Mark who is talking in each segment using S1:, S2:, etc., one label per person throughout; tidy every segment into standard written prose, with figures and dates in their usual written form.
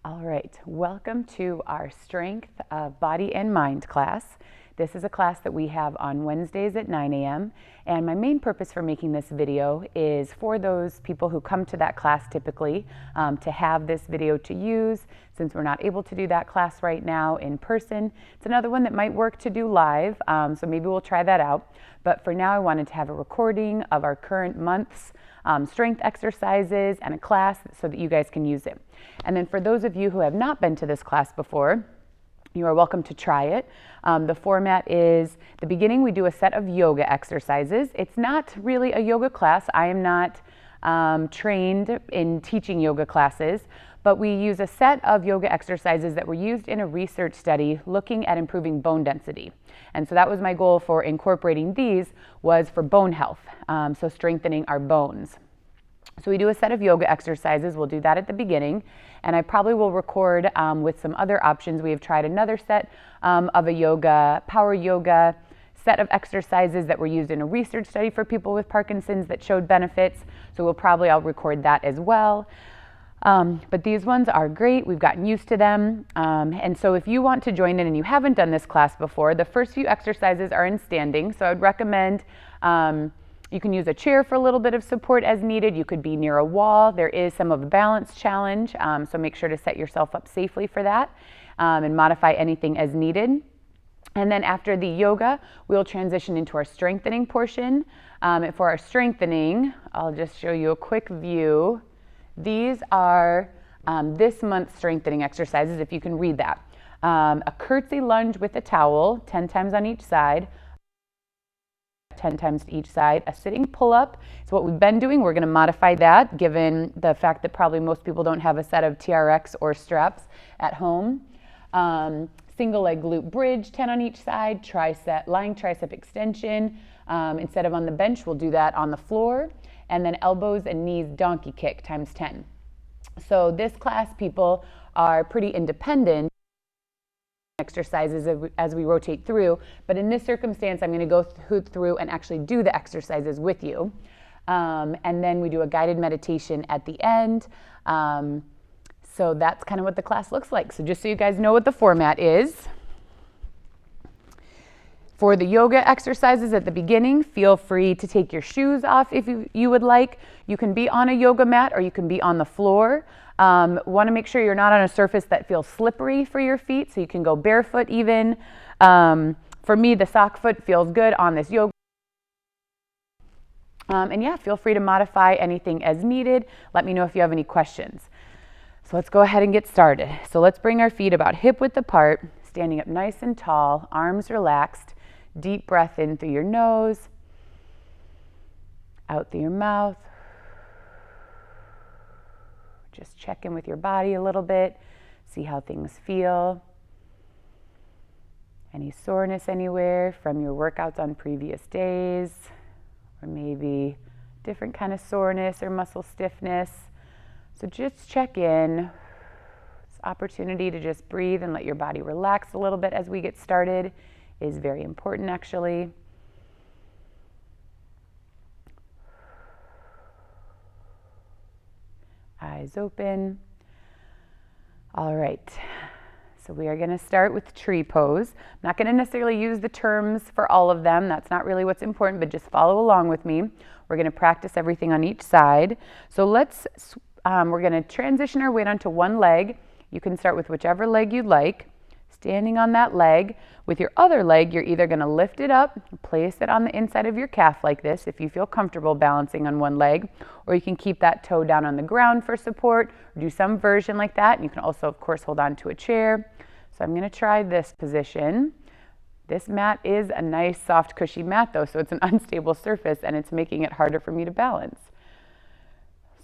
S1: All right, welcome to our Strength of Body and Mind class. This is a class that we have on Wednesdays at 9 a.m. And my main purpose for making this video is for those people who come to that class typically to have this video to use. Since we're not able to do that class right now in person, it's another one that might work to do live, so maybe we'll try that out. But for now, I wanted to have a recording of our current month's strength exercises and a class so that you guys can use it. And then for those of you who have not been to this class before, you are welcome to try it. The format is, the beginning we do a set of yoga exercises. It's not really a yoga class. I am not trained in teaching yoga classes, but we use a set of yoga exercises that were used in a research study looking at improving bone density. And so that was my goal for incorporating these, was for bone health, so strengthening our bones. So we do a set of yoga exercises. We'll do that at the beginning, and I probably will record with some other options. We have tried another set of a power yoga set of exercises that were used in a research study for people with Parkinson's that showed benefits. So I'll record that as well. But these ones are great. We've gotten used to them. And so if you want to join in and you haven't done this class before, the first few exercises are in standing. So I would recommend you can use a chair for a little bit of support as needed. You could be near a wall. There is some of a balance challenge, so make sure to set yourself up safely for that and modify anything as needed. And then after the yoga, we'll transition into our strengthening portion. And for our strengthening, I'll just show you a quick view. These are this month's strengthening exercises, if you can read that. A curtsy lunge with a towel, 10 times on each side. 10 times to each side. A sitting pull-up is what we've been doing. We're going to modify that given the fact that probably most people don't have a set of TRX or straps at home. Single leg glute bridge, 10 on each side. Lying tricep extension. Instead of on the bench, we'll do that on the floor. And then elbows and knees donkey kick times 10. So this class, people are pretty independent exercises as we rotate through, but in this circumstance I'm going to go through and actually do the exercises with you, and then we do a guided meditation at the end. So that's kind of what the class looks like. So just so you guys know what the format is. For the yoga exercises at the beginning, feel free to take your shoes off if you would like. You can be on a yoga mat or you can be on the floor. Want to make sure you're not on a surface that feels slippery for your feet, so you can go barefoot even. For me, the sock foot feels good on this yoga. And yeah, feel free to modify anything as needed. Let me know if you have any questions. So let's go ahead and get started. So let's bring our feet about hip width apart, standing up nice and tall, arms relaxed. Deep breath in through your nose, out through your mouth. Just check in with your body a little bit, see how things feel. Any soreness anywhere from your workouts on previous days, or maybe different kind of soreness or muscle stiffness. So just check in. This opportunity to just breathe and let your body relax a little bit as we get started is very important, actually. Eyes open. All right, so we are going to start with tree pose. I'm not going to necessarily use the terms for all of them. That's not really what's important, but just follow along with me. We're going to practice everything on each side. So we're going to transition our weight onto one leg. You can start with whichever leg you'd like. Standing on that leg, with your other leg, you're either going to lift it up, place it on the inside of your calf like this if you feel comfortable balancing on one leg, or you can keep that toe down on the ground for support, or do some version like that. And you can also, of course, hold on to a chair. So I'm going to try this position. This mat is a nice, soft, cushy mat, though, so it's an unstable surface, and it's making it harder for me to balance.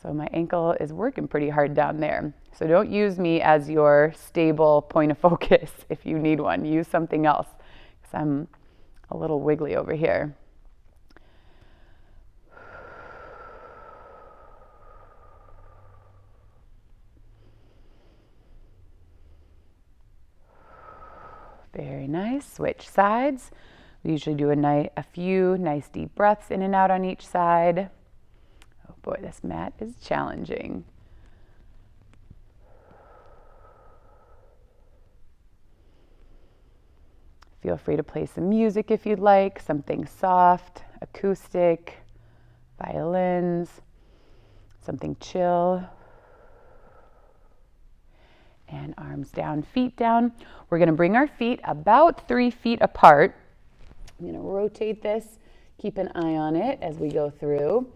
S1: So my ankle is working pretty hard down there. So don't use me as your stable point of focus if you need one. Use something else, because I'm a little wiggly over here. Very nice. Switch sides. We usually do a few nice deep breaths in and out on each side. Oh boy, this mat is challenging. Feel free to play some music if you'd like, something soft, acoustic, violins, something chill. And arms down, feet down. We're going to bring our feet about 3 feet apart. I'm going to rotate this. Keep an eye on it as we go through.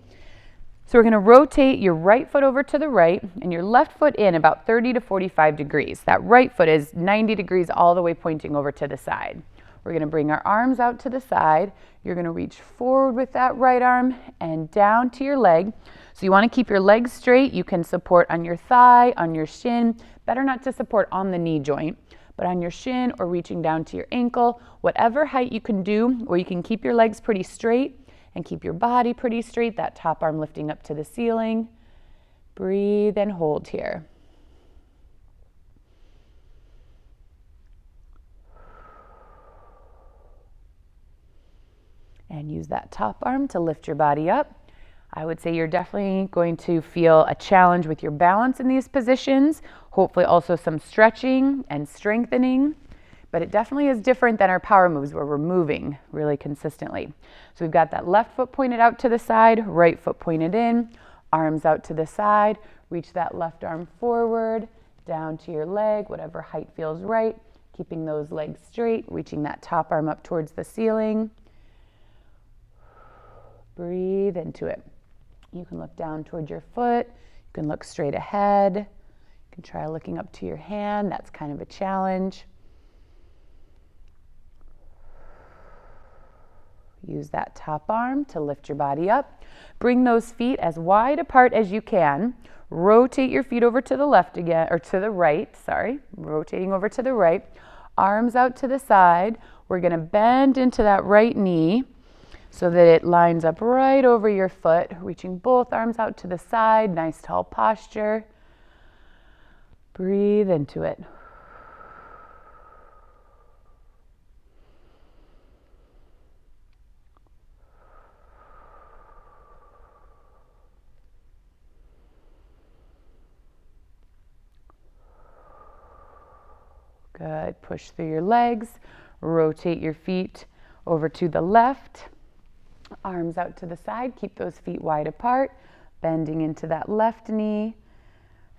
S1: So we're going to rotate your right foot over to the right and your left foot in about 30 to 45 degrees. That right foot is 90 degrees all the way pointing over to the side. We're going to bring our arms out to the side. You're going to reach forward with that right arm and down to your leg. So you want to keep your legs straight. You can support on your thigh, on your shin. Better not to support on the knee joint, but on your shin or reaching down to your ankle. Whatever height you can do, where you can keep your legs pretty straight and keep your body pretty straight, that top arm lifting up to the ceiling. Breathe and hold here. And use that top arm to lift your body up. I would say you're definitely going to feel a challenge with your balance in these positions, hopefully also some stretching and strengthening, but it definitely is different than our power moves where we're moving really consistently. So we've got that left foot pointed out to the side, right foot pointed in, arms out to the side, reach that left arm forward, down to your leg, whatever height feels right, keeping those legs straight, reaching that top arm up towards the ceiling. Breathe into it. You can look down towards your foot. You can look straight ahead. You can try looking up to your hand. That's kind of a challenge. Use that top arm to lift your body up. Bring those feet as wide apart as you can. Rotate your feet over to the left again, or to the right, sorry. Rotating over to the right. Arms out to the side. We're going to bend into that right knee so that it lines up right over your foot, reaching both arms out to the side, nice tall posture. Breathe into it. Good. Push through your legs. Rotate your feet over to the left. Arms out to the side, keep those feet wide apart, bending into that left knee.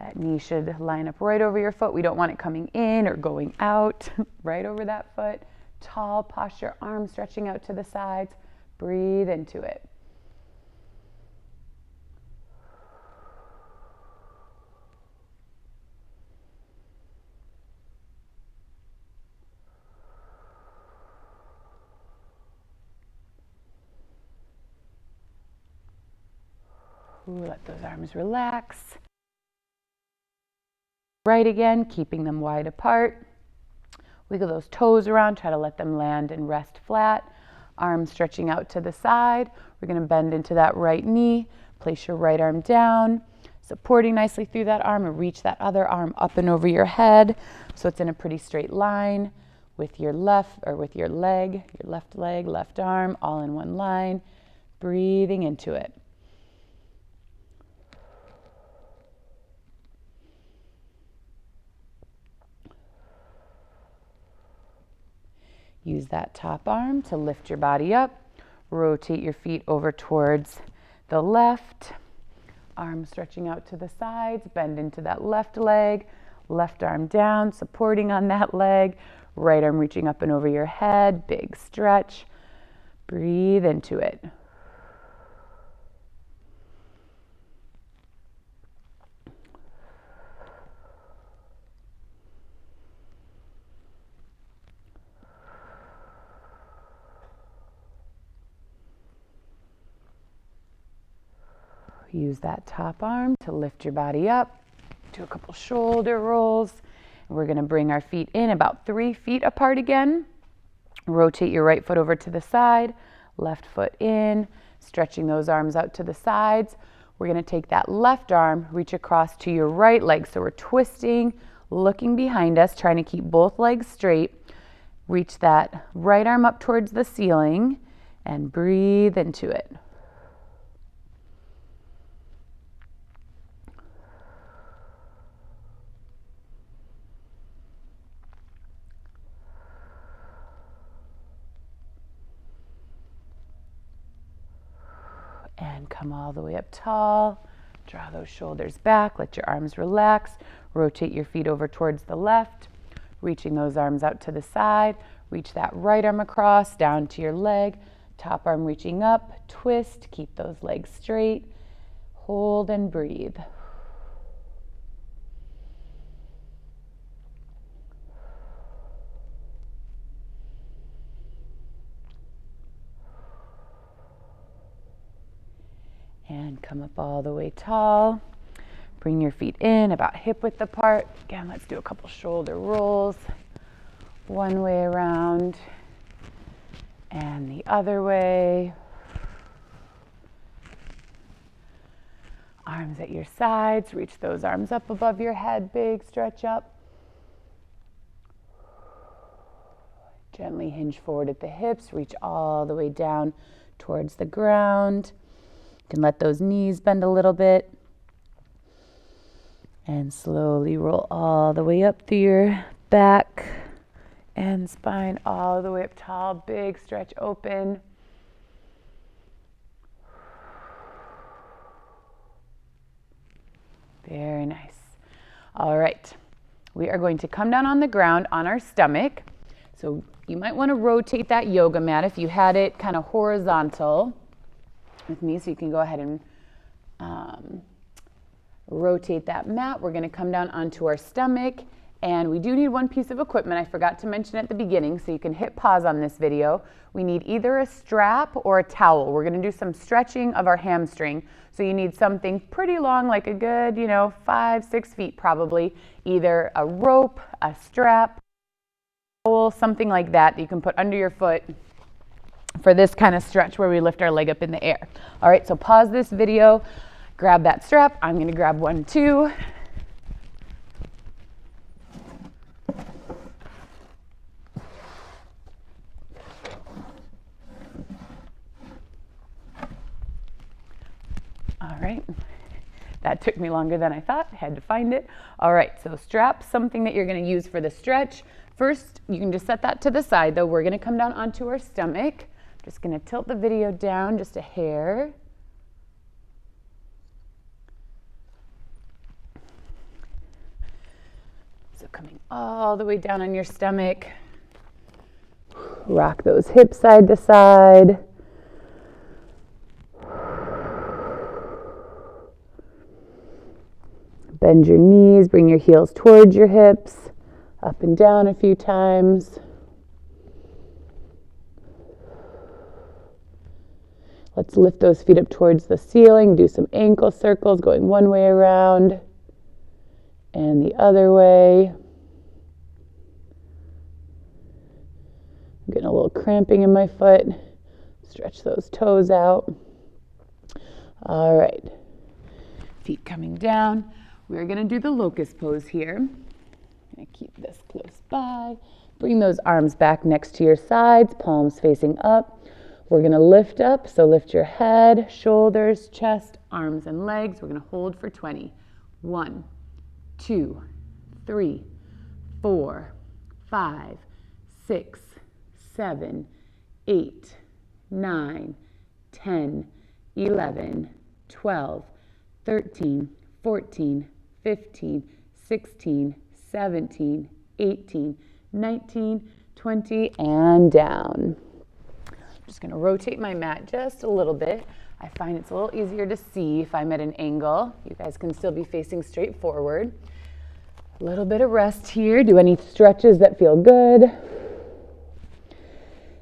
S1: That knee should line up right over your foot. We don't want it coming in or going out, right over that foot. Tall posture, arms stretching out to the sides. Breathe into it. Let those arms relax. Right again, keeping them wide apart. Wiggle those toes around, try to let them land and rest flat. Arms stretching out to the side. We're going to bend into that right knee. Place your right arm down, supporting nicely through that arm, and reach that other arm up and over your head so it's in a pretty straight line with your left leg, your left leg, left arm, all in one line. Breathing into it. Use that top arm to lift your body up. Rotate your feet over towards the left. Arms stretching out to the sides. Bend into that left leg. Left arm down, supporting on that leg. Right arm reaching up and over your head. Big stretch. Breathe into it. Use that top arm to lift your body up. Do a couple shoulder rolls. And we're going to bring our feet in about 3 feet apart again. Rotate your right foot over to the side, left foot in, stretching those arms out to the sides. We're going to take that left arm, reach across to your right leg. So we're twisting, looking behind us, trying to keep both legs straight. Reach that right arm up towards the ceiling and breathe into it. And come all the way up tall. Draw those shoulders back. Let your arms relax. Rotate your feet over towards the left. Reaching those arms out to the side. Reach that right arm across, down to your leg. Top arm reaching up. Twist. Keep those legs straight. Hold and breathe. And come up all the way tall. Bring your feet in about hip width apart. Again, let's do a couple shoulder rolls. One way around and the other way. Arms at your sides. Reach those arms up above your head. Big stretch up. Gently hinge forward at the hips. Reach all the way down towards the ground. You can let those knees bend a little bit. And slowly roll all the way up through your back and spine, all the way up tall. Big stretch open. Very nice. All right. We are going to come down on the ground on our stomach. So you might want to rotate that yoga mat if you had it kind of horizontal with me. So you can go ahead and rotate that mat. We're going to come down onto our stomach, and we do need one piece of equipment I forgot to mention at the beginning, so you can hit pause on this video. We need either a strap or a towel. We're going to do some stretching of our hamstring, so you need something pretty long, like a good, 5-6 feet probably, either a rope, a strap, towel, something like that you can put under your foot for this kind of stretch where we lift our leg up in the air. All right, so pause this video. Grab that strap. I'm going to grab one too. All right. That took me longer than I thought. I had to find it. All right, so strap, something that you're going to use for the stretch. First, you can just set that to the side though. We're going to come down onto our stomach. Just going to tilt the video down just a hair. So coming all the way down on your stomach. Rock those hips side to side. Bend your knees, bring your heels towards your hips, up and down a few times. Let's lift those feet up towards the ceiling, do some ankle circles, going one way around and the other way. I'm getting a little cramping in my foot. Stretch those toes out. All right, feet coming down. We're going to do the locust pose here. I'm going to keep this close by. Bring those arms back next to your sides, palms facing up. We're going to lift up, so lift your head, shoulders, chest, arms, and legs. We're going to hold for 20. 1, 2, 3, 4, 5, 6, 7, 8, 9, 10, 11, 12, 13, 14, 15, 16, 17, 18, 19, 20, and down. I'm just going to rotate my mat just a little bit. I find it's a little easier to see if I'm at an angle. You guys can still be facing straight forward. A little bit of rest here. Do any stretches that feel good.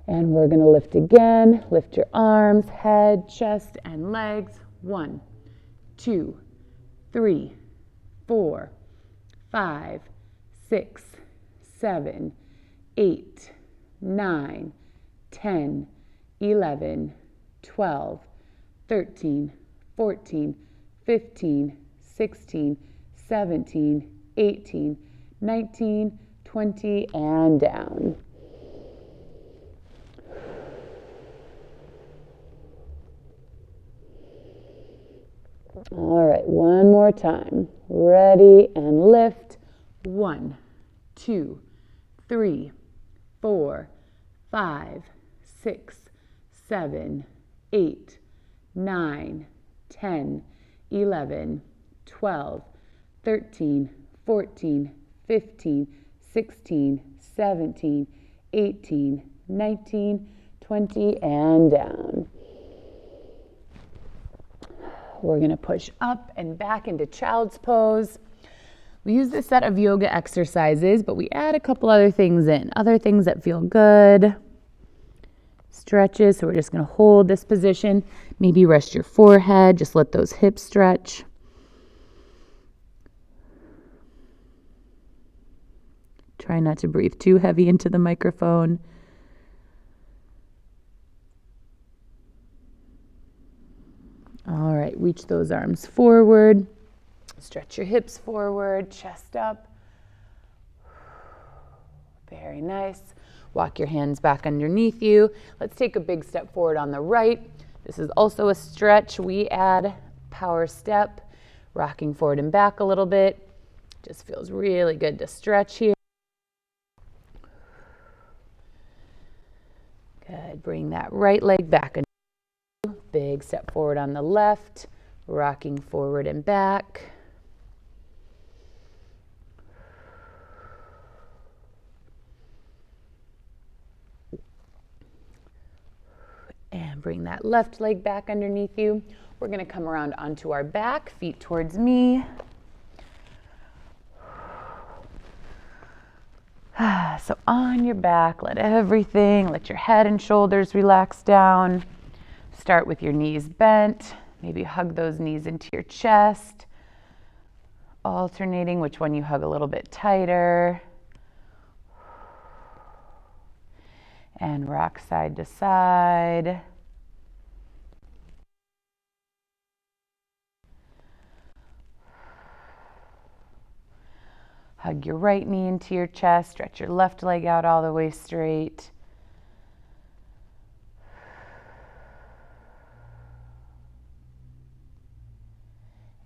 S1: And we're going to lift again. Lift your arms, head, chest, and legs. 1, 2, 3, 4, 5, 6, 7, 8, 9, 10, 11, 12, 13, 14, 15, 16, 17, 18, 19, 20, and down. All right, one more time. Ready and lift. 1, 2, 3, 4, 5, 6, 7, 8, 9, 10, 11, 12, 13, 14, 15, 16, 17, 18, 19, 20, and down. We're going to push up and back into child's pose. We use this set of yoga exercises, but we add a couple other things in, other things that feel good. Stretches, so we're just going to hold this position. Maybe rest your forehead, just let those hips stretch. Try not to breathe too heavy into the microphone. All right, reach those arms forward. Stretch your hips forward, chest up. Very nice. Walk your hands back underneath you. Let's take a big step forward on the right. This is also a stretch. We add power step, rocking forward and back a little bit. Just feels really good to stretch here. Good. Bring that right leg back. Big step forward on the left, rocking forward and back. And bring that left leg back underneath you. We're going to come around onto our back, feet towards me. So on your back, let your head and shoulders relax down. Start with your knees bent. Maybe hug those knees into your chest. Alternating which one you hug a little bit tighter. And rock side to side. Hug your right knee into your chest. Stretch your left leg out all the way straight.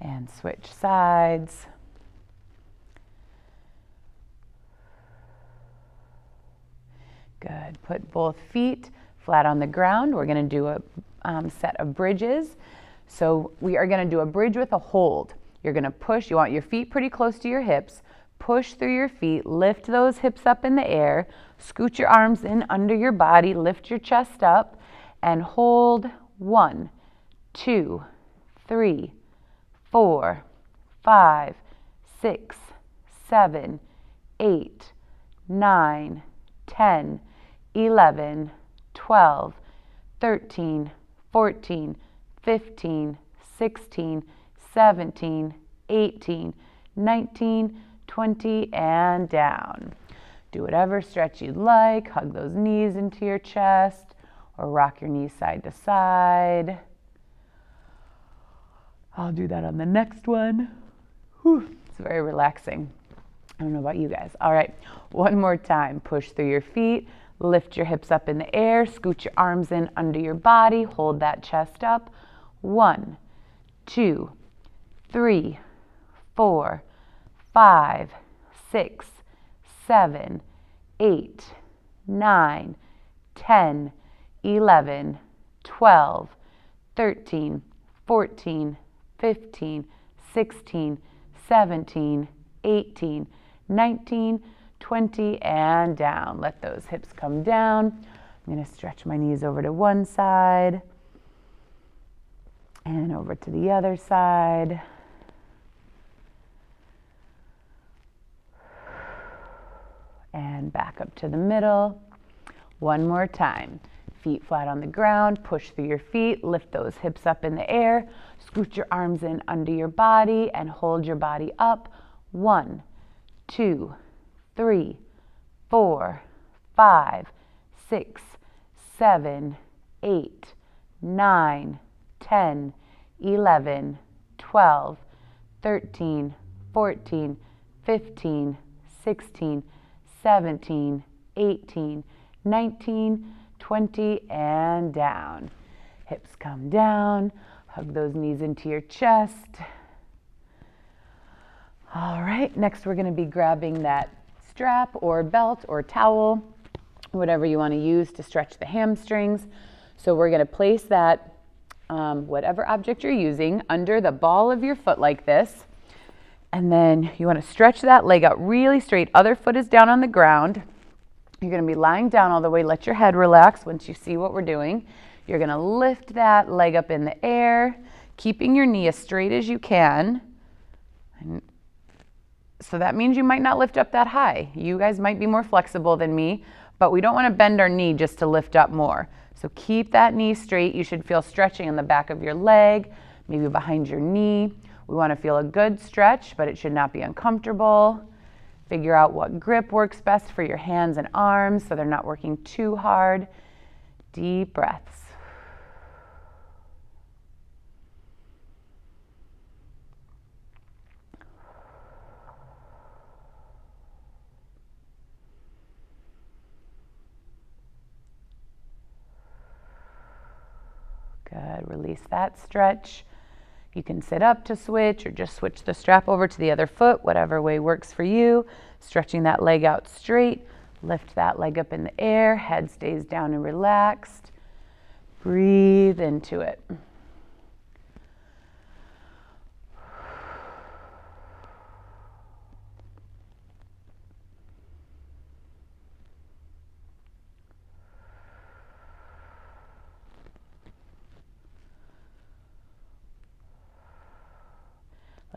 S1: And switch sides. Good. Put both feet flat on the ground. We're going to do a set of bridges. So we are going to do a bridge with a hold. You're going to push. You want your feet pretty close to your hips. Push through your feet. Lift those hips up in the air. Scoot your arms in under your body. Lift your chest up and hold 1, 2, 3, 4, 5, 6, 7, 8, 9, 10, 11, 12, 13, 14, 15, 16, 17, 18, 19, 20, and down. Do whatever stretch you'd like. Hug those knees into your chest or rock your knees side to side. I'll do that on the next one. Whew, it's very relaxing. I don't know about you guys. All right, one more time. Push through your feet, lift your hips up in the air, scoot your arms in under your body, hold that chest up. 1, 2, 3, 4, 5, 6, 7, 8, 9, 10, 11, 12, 13, 14, 15, 16, 17, 18, 19, 20, and down. Let those hips come down. I'm going to stretch my knees over to one side and over to the other side. And back up to the middle. One more time. Feet flat on the ground, push through your feet, lift those hips up in the air, scoot your arms in under your body and hold your body up. 1, 2, 3, 4, 5, 6, 7, 8, 9, 10, 11, 12, 13, 14, 15, 16, 17, 18, 19, 20, and down. Hips come down. Hug those knees into your chest. All right, next we're going to be grabbing that strap or belt or towel, whatever you want to use to stretch the hamstrings. So we're going to place that whatever object you're using, under the ball of your foot like this. And then you want to stretch that leg out really straight. Other foot is down on the ground. You're going to be lying down all the way. Let your head relax once you see what we're doing. You're going to lift that leg up in the air, keeping your knee as straight as you can. And so that means you might not lift up that high. You guys might be more flexible than me, but we don't want to bend our knee just to lift up more. So keep that knee straight. You should feel stretching in the back of your leg, maybe behind your knee. We want to feel a good stretch, but it should not be uncomfortable. Figure out what grip works best for your hands and arms so they're not working too hard. Deep breaths. Good. Release that stretch. You can sit up to switch or just switch the strap over to the other foot, whatever way works for you. Stretching that leg out straight. Lift that leg up in the air. Head stays down and relaxed. Breathe into it.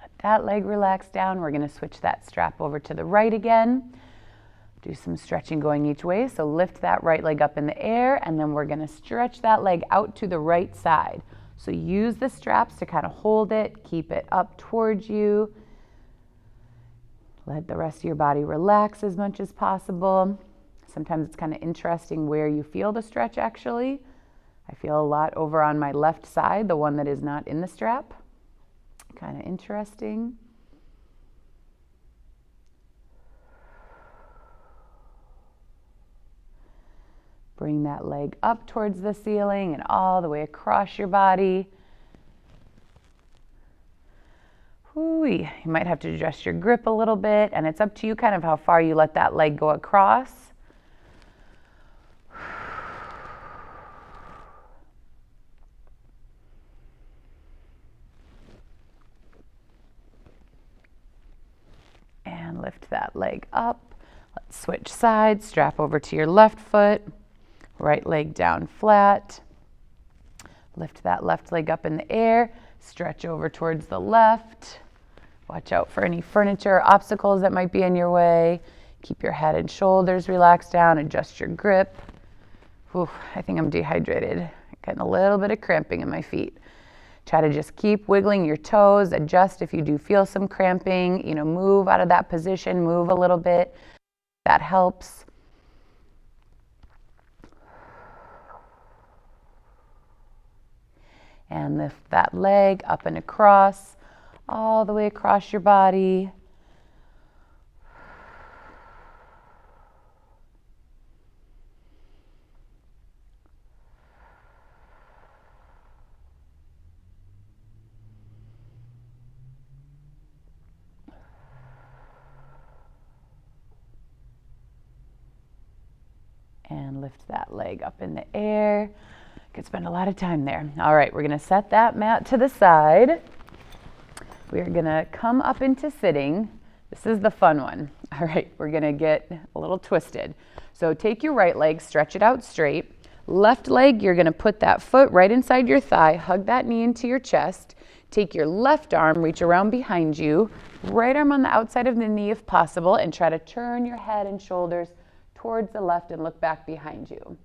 S1: Let that leg relax down. We're going to switch that strap over to the right again. Do some stretching going each way. So lift that right leg up in the air, and then we're going to stretch that leg out to the right side. So use the straps to kind of hold it, keep it up towards you. Let the rest of your body relax as much as possible. Sometimes it's kind of interesting where you feel the stretch actually. I feel a lot over on my left side, the one that is not in the strap. Kind of interesting. Bring that leg up towards the ceiling and all the way across your body. You might have to adjust your grip a little bit, and it's up to you kind of how far you let that leg go across. And lift that leg up. Let's switch sides. Strap over to your left foot. Right leg down flat. Lift that left leg up in the air. Stretch over towards the left. Watch out for any furniture or obstacles that might be in your way. Keep your head and shoulders relaxed down. Adjust your grip. I think I'm dehydrated. Getting a little bit of cramping in my feet. Try to just keep wiggling your toes. Adjust if you do feel some cramping. Move out of that position. Move a little bit. That helps. And lift that leg up and across, all the way across your body. And lift that leg up in the air. Could spend a lot of time there. All right, we're going to set that mat to the side. We're going to come up into sitting. This is the fun one. All right, we're going to get a little twisted. So take your right leg, stretch it out straight. Left leg, you're going to put that foot right inside your thigh, hug that knee into your chest. Take your left arm, reach around behind you, right arm on the outside of the knee if possible, and try to turn your head and shoulders towards the left and look back behind you.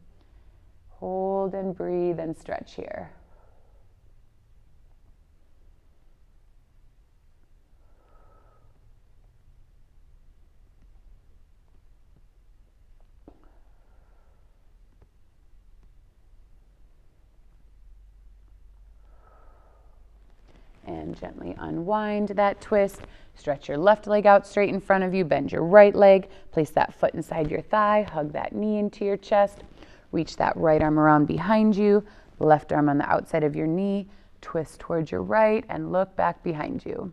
S1: Hold and breathe and stretch here. And gently unwind that twist. Stretch your left leg out straight in front of you. Bend your right leg. Place that foot inside your thigh. Hug that knee into your chest. Reach that right arm around behind you. Left arm on the outside of your knee. Twist towards your right and look back behind you.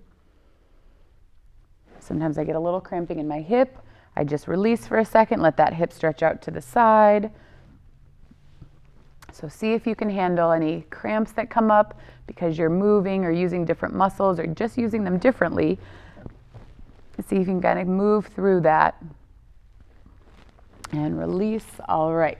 S1: Sometimes I get a little cramping in my hip. I just release for a second. Let that hip stretch out to the side. So see if you can handle any cramps that come up because you're moving or using different muscles or just using them differently. See if you can kind of move through that and release. All right.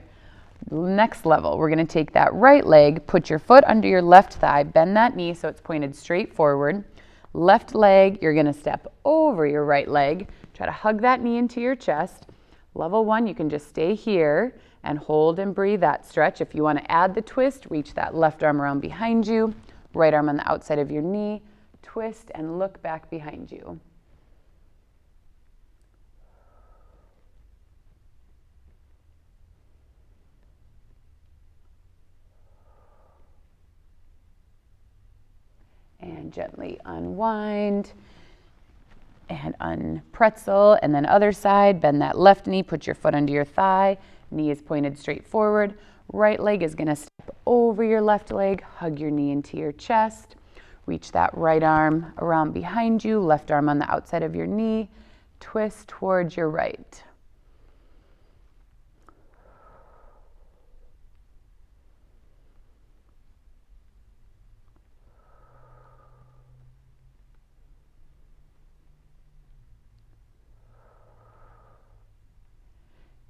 S1: Next level, we're going to take that right leg, put your foot under your left thigh, bend that knee so it's pointed straight forward. Left leg, you're going to step over your right leg. Try to hug that knee into your chest. Level 1, you can just stay here and hold and breathe that stretch. If you want to add the twist, reach that left arm around behind you, right arm on the outside of your knee, twist and look back behind you. And gently unwind and unpretzel, and then other side, bend that left knee, put your foot under your thigh, knee is pointed straight forward, right leg is gonna step over your left leg, hug your knee into your chest, reach that right arm around behind you, left arm on the outside of your knee, twist towards your right.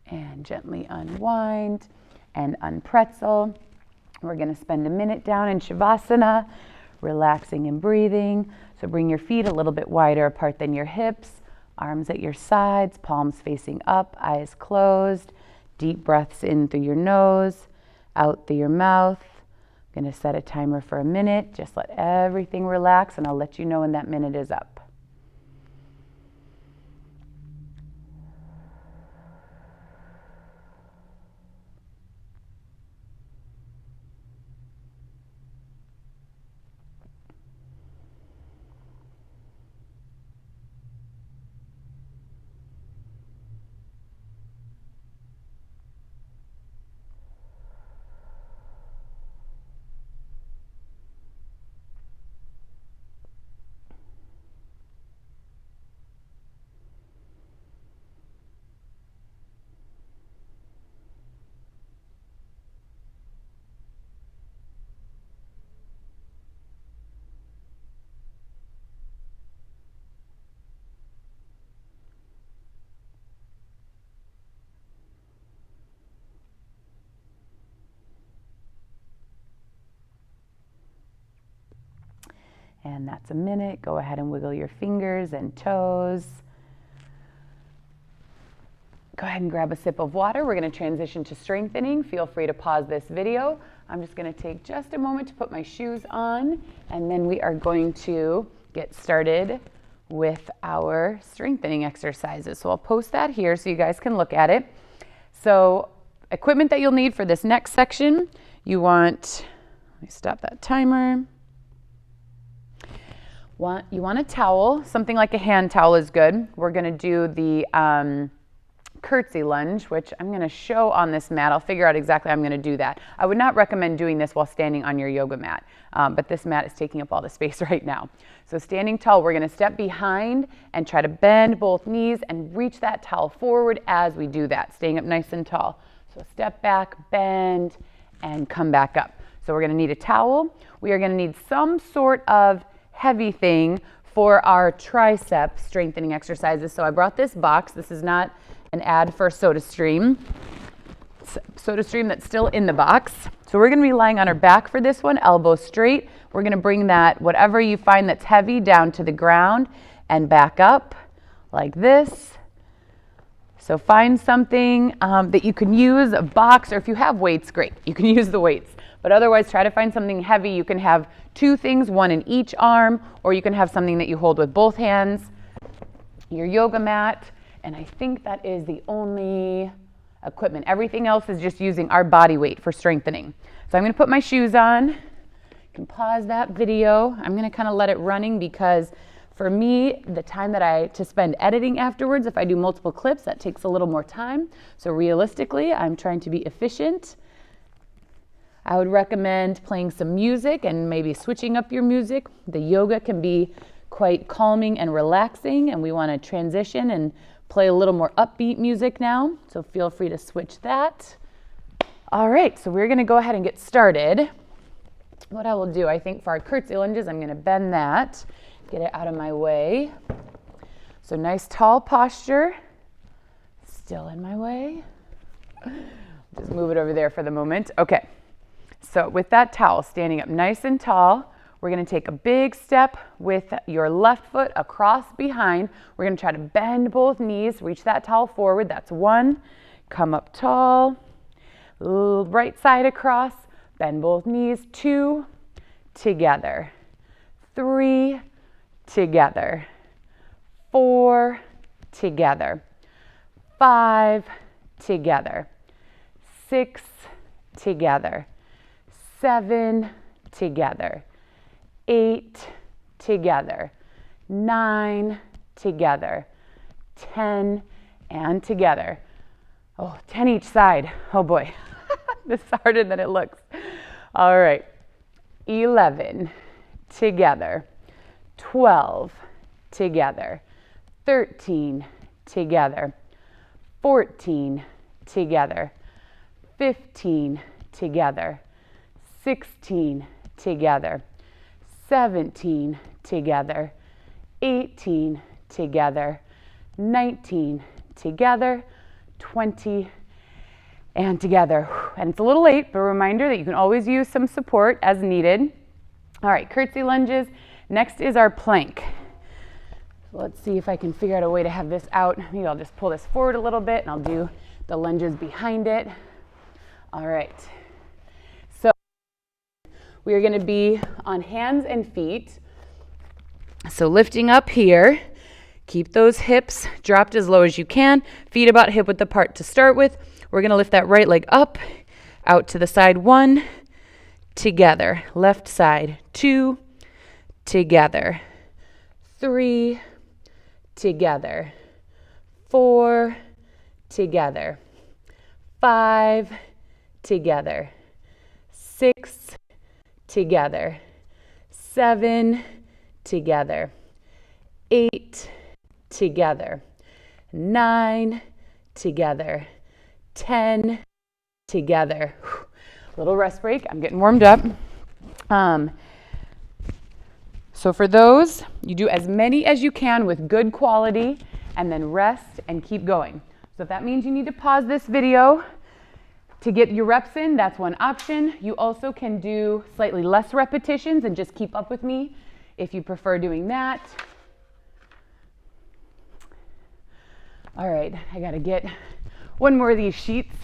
S1: And gently unwind and unpretzel. We're going to spend a minute down in Shavasana, relaxing and breathing. So bring your feet a little bit wider apart than your hips, arms at your sides, palms facing up, eyes closed. Deep breaths in through your nose, out through your mouth. I'm going to set a timer for a minute. Just let everything relax, and I'll let you know when that minute is up. And that's a minute. Go ahead and wiggle your fingers and toes. Go ahead and grab a sip of water. We're going to transition to strengthening. Feel free to pause this video. I'm just going to take just a moment to put my shoes on, and then we are going to get started with our strengthening exercises. So I'll post that here so you guys can look at it. So equipment that you'll need for this next section, you want, let me stop that timer. You want a towel, something like a hand towel is good. We're going to do the curtsy lunge, which I'm going to show on this mat. I'll figure out exactly how I'm going to do that. I would not recommend doing this while standing on your yoga mat, but this mat is taking up all the space right now. So standing tall, we're going to step behind and try to bend both knees and reach that towel forward as we do that, staying up nice and tall. So step back, bend, and come back up. So we're going to need a towel. We are going to need some sort of heavy thing for our tricep strengthening exercises. So I brought this box. This is not an ad for SodaStream. SodaStream that's still in the box. So we're going to be lying on our back for this one, elbows straight. We're going to bring that, whatever you find that's heavy, down to the ground and back up like this. So find something that you can use, a box, or if you have weights, great. You can use the weights. But otherwise, try to find something heavy. You can have two things, one in each arm, or you can have something that you hold with both hands, your yoga mat, and I think that is the only equipment. Everything else is just using our body weight for strengthening. So I'm going to put my shoes on. You can pause that video. I'm going to kind of let it running because for me, the time that to spend editing afterwards, if I do multiple clips, that takes a little more time. So realistically, I'm trying to be efficient. I would recommend playing some music and maybe switching up your music. The yoga can be quite calming and relaxing, and we want to transition and play a little more upbeat music now. So feel free to switch that. All right, so we're gonna go ahead and get started. What I will do, I think for our curtsy lunges, I'm gonna bend that, get it out of my way. So nice tall posture, still in my way. Just move it over there for the moment. Okay, so with that towel, standing up nice and tall, we're gonna take a big step with your left foot across behind. We're gonna try to bend both knees, reach that towel forward. That's 1, come up tall. Right side across, bend both knees, 2, together, 3, together, 4, together, 5, together, 6, together, 7, together, 8, together, 9, together, 10, and together. Oh, 10 each side. Oh boy. This is harder than it looks. All right. 11, together. 12, together. 13, together. 14, together. 15, together. 16, together. 17, together. 18, together. 19, together. 20, and together. And it's a little late, but a reminder that you can always use some support as needed. All right, curtsy lunges. Next is our plank. Let's see if I can figure out a way to have this out. Maybe I'll just pull this forward a little bit and I'll do the lunges behind it. All right. So we are going to be on hands and feet. So lifting up here. Keep those hips dropped as low as you can. Feet about hip width apart to start with. We're going to lift that right leg up, out to the side. 1, together. Left side. 2, together. 3, together. 4, together. 5, together. 6, together. 7, together. 8, together. 9, together. 10, together. Little rest break. I'm getting warmed up. So for those, you do as many as you can with good quality and then rest and keep going. So if that means you need to pause this video to get your reps in, that's one option. You also can do slightly less repetitions and just keep up with me if you prefer doing that. All right, I gotta get one more of these sheets.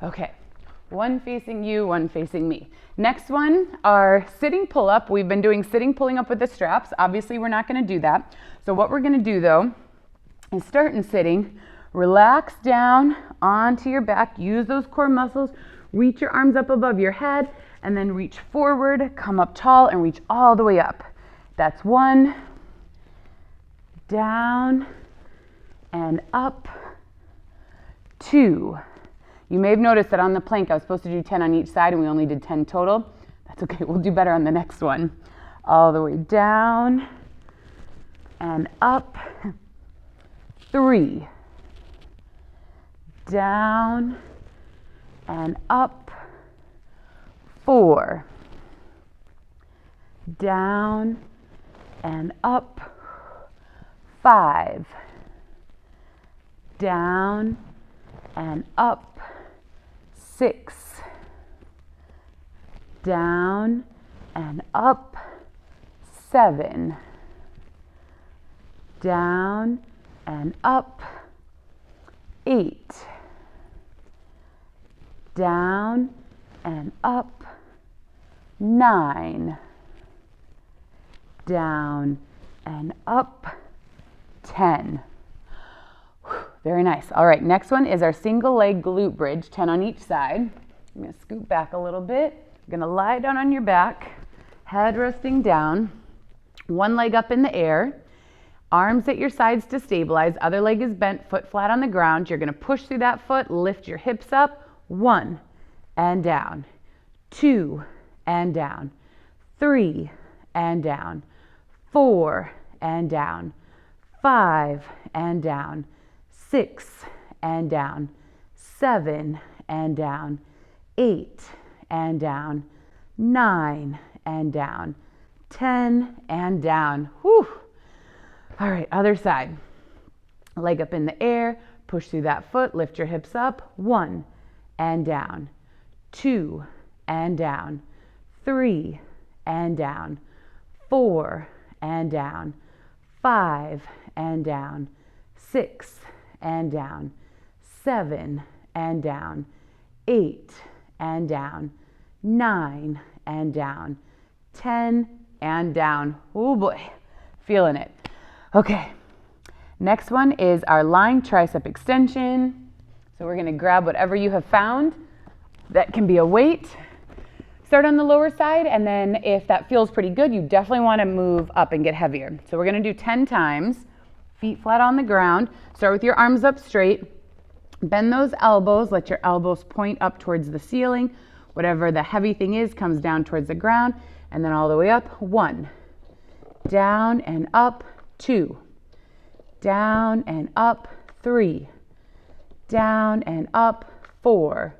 S1: Okay, one facing you, one facing me. Next one are sitting pull-up. We've been doing sitting pulling up with the straps. Obviously, we're not gonna do that. So what we're gonna do though is start in sitting, relax down onto your back, use those core muscles, reach your arms up above your head, and then reach forward, come up tall, and reach all the way up. That's 1, down, and up, 2. You may have noticed that on the plank I was supposed to do 10 on each side and we only did 10 total. That's okay, we'll do better on the next one. All the way down and up, 3. Down and up, 4. Down and up, 5. Down and up, 6. Down and up, 7. Down and up, 8. Down and up, 9. Down and up, 10. Very nice. All right, next one is our single leg glute bridge, 10 on each side. I'm going to scoot back a little bit. You're going to lie down on your back, head resting down, one leg up in the air, arms at your sides to stabilize, other leg is bent, foot flat on the ground. You're going to push through that foot, lift your hips up, 1 and down, 2 and down, 3 and down, 4 and down, 5 and down, 6 and down, 7 and down, 8 and down, 9 and down, 10 and down. Whew. All right, other side. Leg up in the air, push through that foot, lift your hips up. 1 and down, 2 and down, 3 and down, 4 and down, 5 and down, 6 and down, 7 and down, 8 and down, 9 and down, 10 and down. Oh boy, feeling it. Okay, next one is our lying tricep extension. So we're gonna grab whatever you have found that can be a weight. Start on the lower side, and then if that feels pretty good, you definitely wanna move up and get heavier. So we're gonna do 10 times, feet flat on the ground. Start with your arms up straight. Bend those elbows, let your elbows point up towards the ceiling. Whatever the heavy thing is comes down towards the ground, and then all the way up. 1, down and up, 2, down and up, 3, down and up, 4,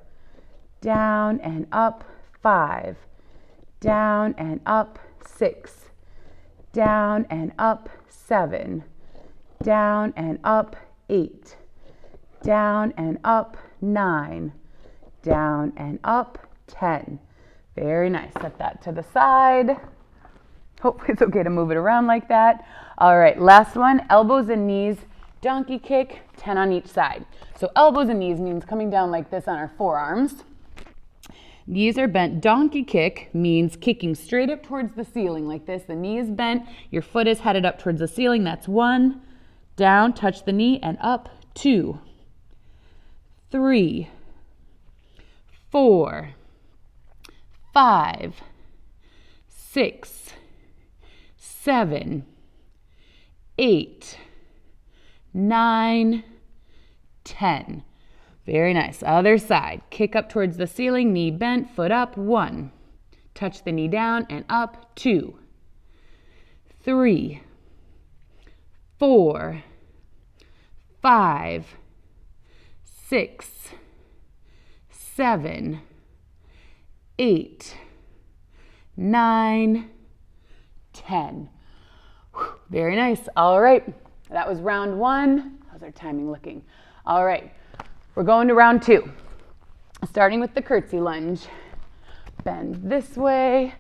S1: down and up, 5, down and up, 6, down and up, 7, down and up, 8, down and up, 9, down and up, 10. Very nice. Set that to the side. Hopefully it's okay to move it around like that. All right, last one, elbows and knees, donkey kick, 10 on each side. So elbows and knees means coming down like this on our forearms. Knees are bent. Donkey kick means kicking straight up towards the ceiling like this. The knee is bent, your foot is headed up towards the ceiling. That's 1, down, touch the knee, and up, 2, 3, 4, 5, 6, 7, 8, 9, 10. Very nice. Other side. Kick up towards the ceiling, knee bent, foot up. 1. Touch the knee down and up. 2, 3, 4, 5, 6, 7, 8, 9, 10. Very nice. All right. That was round 1. How's our timing looking? All right. We're going to round 2. Starting with the curtsy lunge. Bend this way.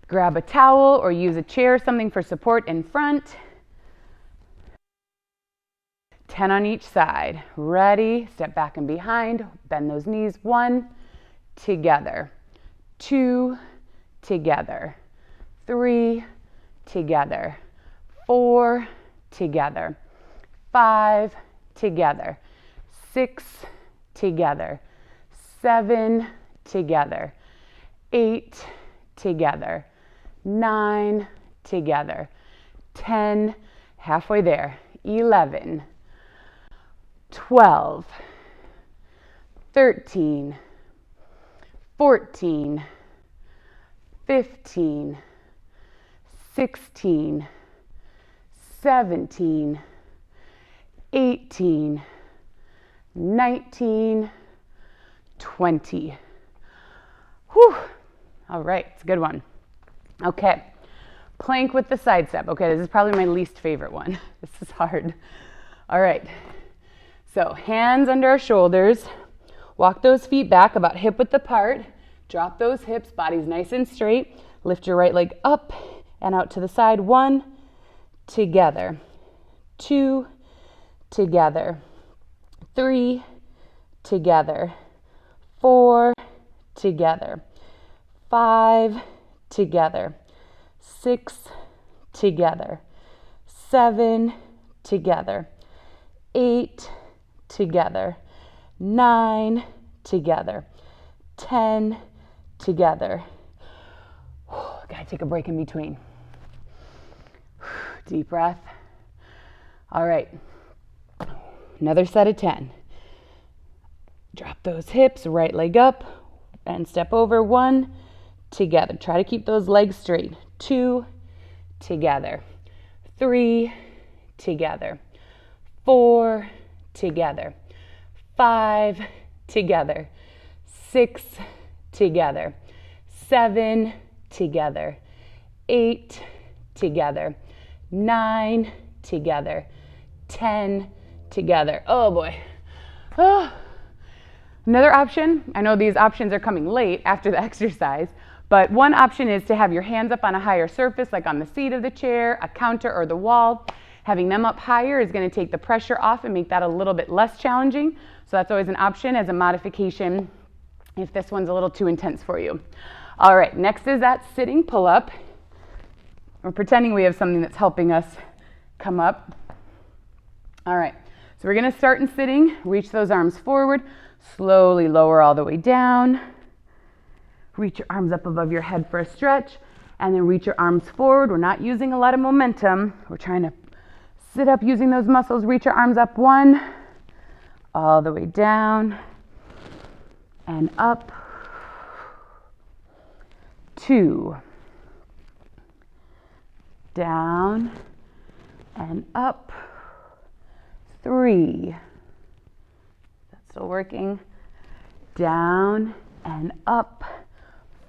S1: Grab a towel or use a chair, something for support in front. 10 on each side. Ready? Step back and behind. Bend those knees. 1, together. 2, together. 3, together. 4, together. 5, together. 6, together. 7, together. 8, together. 9, together. 10, halfway there. 11, 12, 13, 14, 15, 16, 17, 18, 19, 20. Whew. All right, it's a good one. Okay, plank with the side step. Okay, this is probably my least favorite one. This is hard. All right, so hands under our shoulders. Walk those feet back about hip width apart. Drop those hips, body's nice and straight. Lift your right leg up and out to the side. 1, together. 2, together. 3, together. 4, together. 5, together. 6, together. 7, together. 8, together. 9, together. 10, together. Gotta take a break in between. Deep breath. All right. Another set of 10. Drop those hips, right leg up, and step over. 1, together. Try to keep those legs straight. 2, together. 3, together. 4, together, 5 together, 6 together, 7 together, 8 together, 9 together, 10 together. Oh boy. Oh. Another option, I know these options are coming late after the exercise, but one option is to have your hands up on a higher surface, like on the seat of the chair, a counter, or the wall. Having them up higher is going to take the pressure off and make that a little bit less challenging. So that's always an option as a modification if this one's a little too intense for you. All right, next is that sitting pull-up. We're pretending we have something that's helping us come up. All right, so we're going to start in sitting. Reach those arms forward. Slowly lower all the way down. Reach your arms up above your head for a stretch, and then reach your arms forward. We're not using a lot of momentum. We're trying to sit up using those muscles. Reach your arms up, 1, all the way down, and up, 2, down, and up, 3, still working, down and up,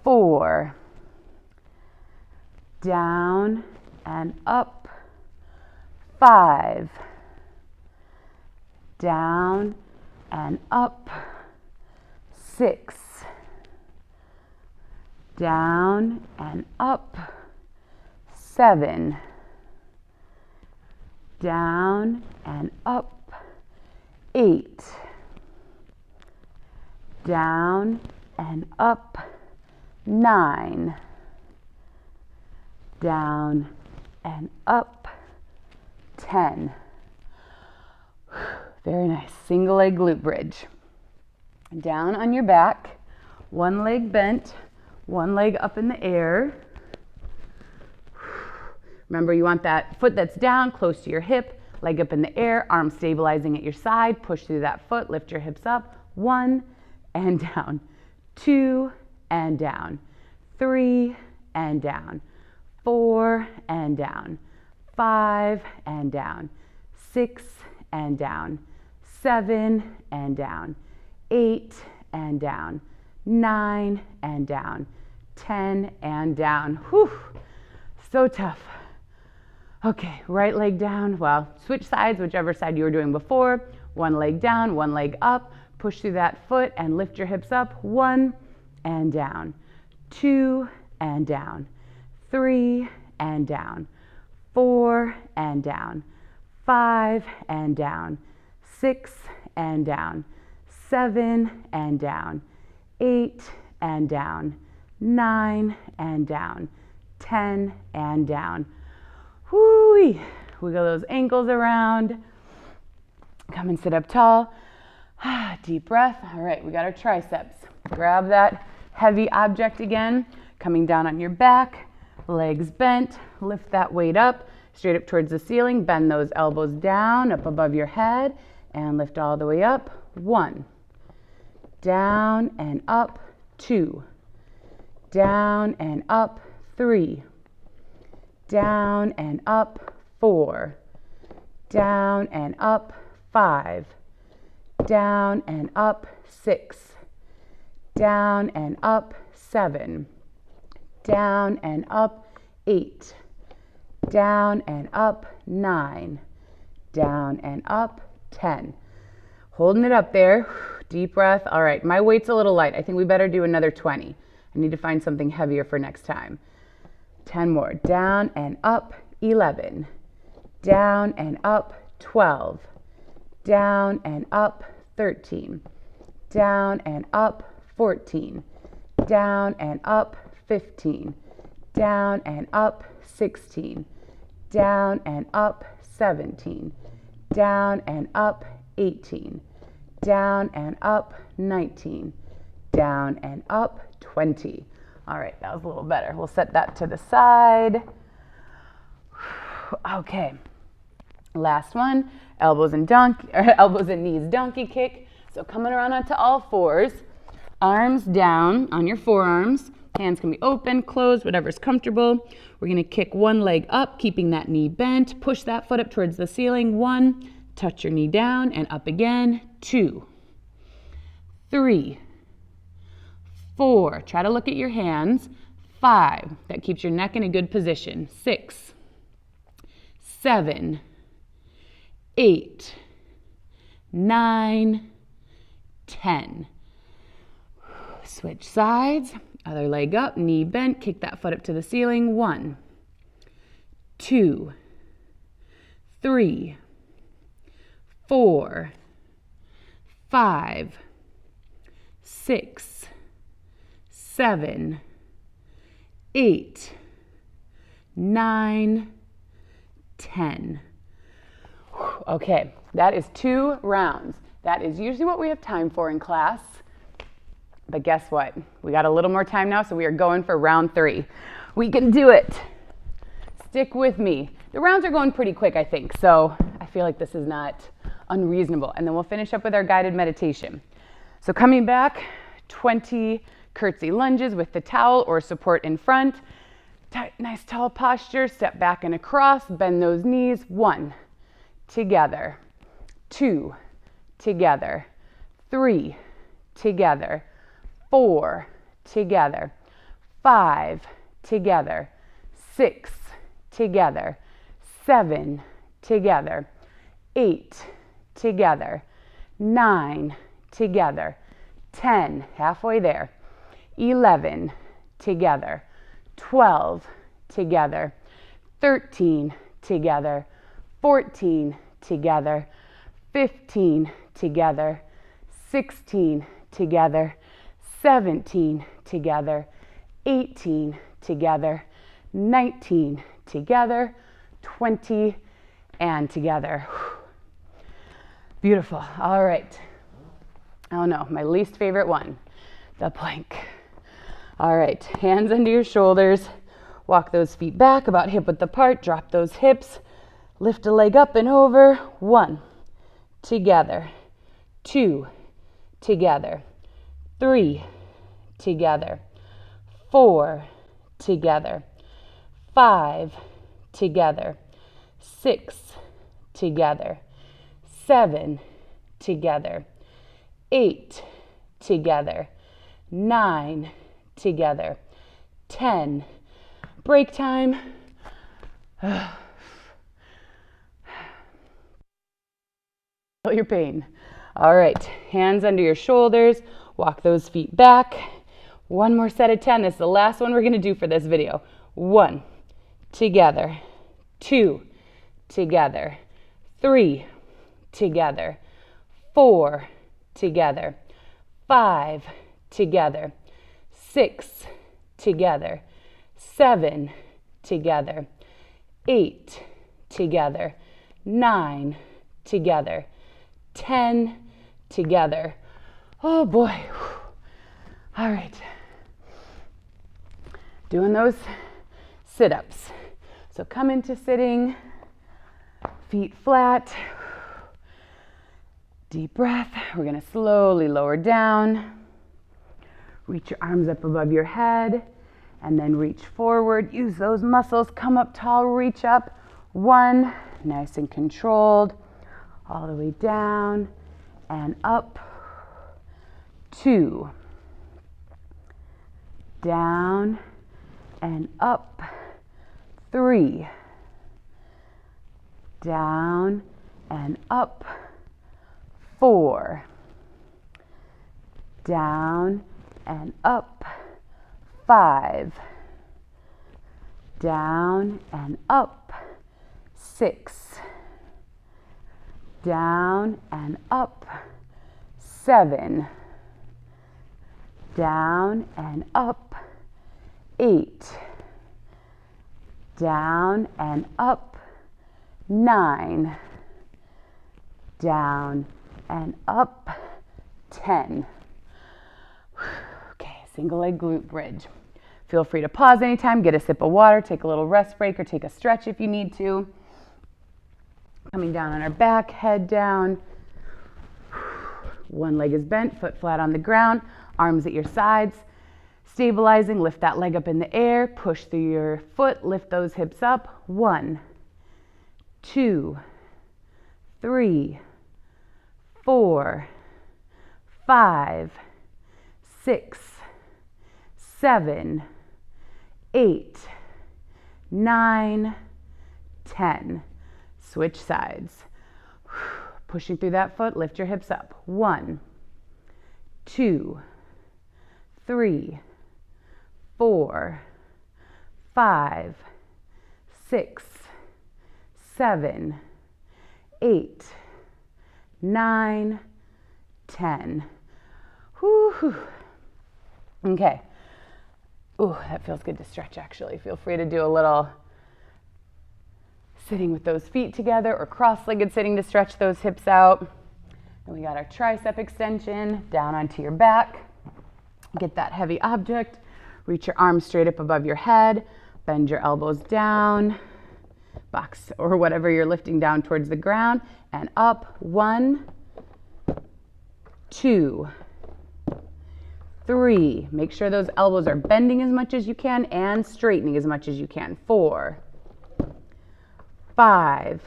S1: 4, down and up, 5, down and up, 6, down and up, 7, down and up, 8, down and up, 9, down and up, 10. Very nice. Single leg glute bridge. Down on your back, one leg bent, one leg up in the air. Remember, you want that foot that's down close to your hip, leg up in the air, arm stabilizing at your side. Push through that foot, lift your hips up. 1 and down, 2 and down, 3 and down, 4 and down, 5 and down, 6 and down, 7 and down, 8 and down, 9 and down, 10 and down. Whew, so tough. Okay, right leg down. Well, switch sides, whichever side you were doing before. One leg down, one leg up. Push through that foot and lift your hips up. 1 and down, 2 and down, 3 and down, 4 and down, 5 and down, 6 and down, 7 and down, 8 and down, 9 and down, 10 and down. Whoo-wee. Wiggle those ankles around. Come and sit up tall. Deep breath. All right, we got our triceps. Grab that heavy object again. Coming down on your back, legs bent. Lift that weight up, straight up towards the ceiling. Bend those elbows down, up above your head, and lift all the way up. 1. Down and up. 2. Down and up. 3. Down and up. 4. Down and up. 5. Down and up. 6. Down and up. 7. Down and up. 8. Down and up. 9. Down and up. 10. Holding it up there. Deep breath. All right, my weight's a little light. I think we better do another 20. I need to find something heavier for next time. 10 more. Down and up. 11. Down and up. 12. Down and up. 13. Down and up. 14. Down and up. 15. Down and up. 16. Down and up. 17. Down and up. 18. Down and up. 19. Down and up. 20. All right, that was a little better. We'll set that to the side. Okay, last one. Elbows and knees donkey kick. So coming around onto all fours, arms down on your forearms. Hands can be open, closed, whatever's comfortable. We're gonna kick one leg up, keeping that knee bent. Push that foot up towards the ceiling. 1 touch your knee down and up again. 2, 3, 4. Try to look at your hands. 5. That keeps your neck in a good position. 6, 7, 8, 9, 10. Switch sides. Other leg up, knee bent. Kick that foot up to the ceiling. 1, 2, 3, 4, 5, 6, 7, 8, 9, 10. Okay, that is 2 rounds. That is usually what we have time for in class. But guess what? We got a little more time now, so we are going for round 3. We can do it. Stick with me. The rounds are going pretty quick, I think, so I feel like this is not unreasonable. And then we'll finish up with our guided meditation. So coming back, 20 curtsy lunges with the towel or support in front. Nice tall posture. Step back and across. Bend those knees. 1, together. 2, together. 3, together. 4, together. 5, together. 6, together. 7, together. 8, together. 9, together. 10, halfway there. 11, together. 12, together. 13, together. 14, together. 15, together. 16, together. 17, together. 18, together. 19, together. 20, and together. Beautiful. All right. Oh no, my least favorite one, the plank. All right, hands under your shoulders. Walk those feet back about hip width apart. Drop those hips. Lift a leg up and over. 1, together. 2, together. 3, together. 4, together. 5, together. 6, together. 7, together. 8, together. 9, together. 10. Break time. Feel your pain. All right, hands under your shoulders. Walk those feet back. One more set of 10. This is the last one we're going to do for this video. 1, together. 2, together. 3, together. 4, together. 5, together. 6, together. 7, together. 8, together. 9, together. 10, together. Oh boy. All right. Doing those sit-ups. So come into sitting, feet flat. Deep breath. We're going to slowly lower down. Reach your arms up above your head and then reach forward. Use those muscles. Come up tall, reach up. 1, nice and controlled. All the way down and up. 2, down and up. 3, down and up. 4, down and up. 5, down and up. 6, down and up. 7, down and up. 8, down and up. 9, down and up. 10. Okay, single leg glute bridge. Feel free to pause anytime, get a sip of water, take a little rest break, or take a stretch if you need to. Coming down on our back, head down. One leg is bent, foot flat on the ground, arms at your sides. Stabilizing, lift that leg up in the air, push through your foot, lift those hips up. 1, 2, 3, 4, 5, 6, 7, 8, 9, 10. Switch sides. Pushing through that foot, lift your hips up. 1, 2, 3, 4, 5, 6, 7, 8, 9, 10. Whew. Okay. Ooh, that feels good to stretch actually. Feel free to do a little sitting with those feet together or cross-legged sitting to stretch those hips out. And we got our tricep extension down onto your back. Get that heavy object. Reach your arms straight up above your head. Bend your elbows down. Box or whatever you're lifting down towards the ground. And up. 1, 2, 3. Make sure those elbows are bending as much as you can and straightening as much as you can. 4, 5,